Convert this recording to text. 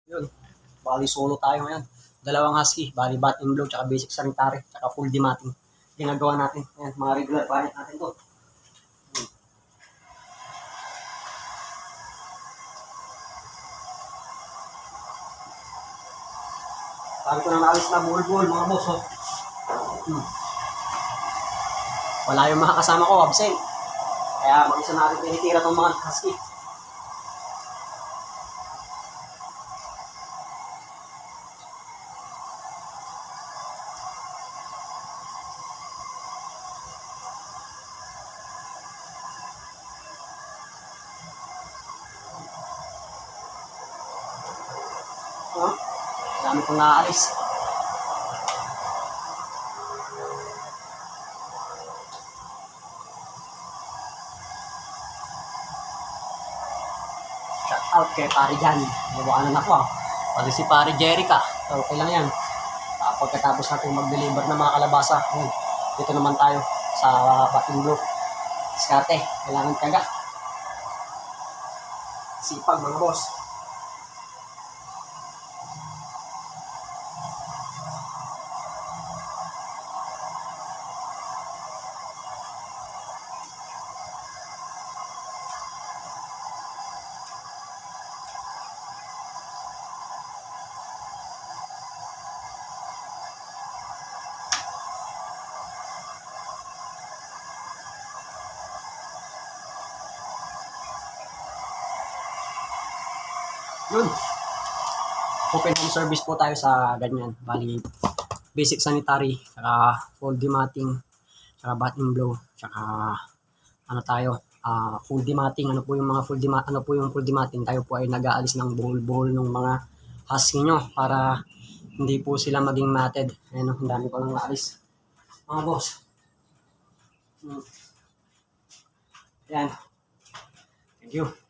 Yun, bali solo tayo ngayon. Dalawang husky, bali bat and blow, tsaka basic sanitary, tsaka full dematting. Ginagawa natin. Ayan, mga regular client natin to. Sabi ko na naalis na bulbul, mga boss, oh. Wala yung mga kasama ko, absent. Kaya mag-isa natin tinitira itong mga husky. Dami kong naalis. Shout out kay Pare Jan. Nabukanan ako ah. Pati si Pare Jerica. Okay lang yan. Pagkatapos natin mag-deliver ng mga kalabasa. Dito naman tayo sa Bating Blue. Diskarte. Kailangan kaga. Sipag mga boss. Yun. Open home service po tayo sa ganyan. Bali, basic sanitary, saka full dematting, saka bat and blow, saka ano tayo, full dematting. Ano po yung mga full dematting? Tayo po ay nag-aalis ng buhol-buhol ng mga husky nyo para hindi po sila maging matted. Ayan, ang dami ko lang naalis. Mga boss. Yan. Thank you.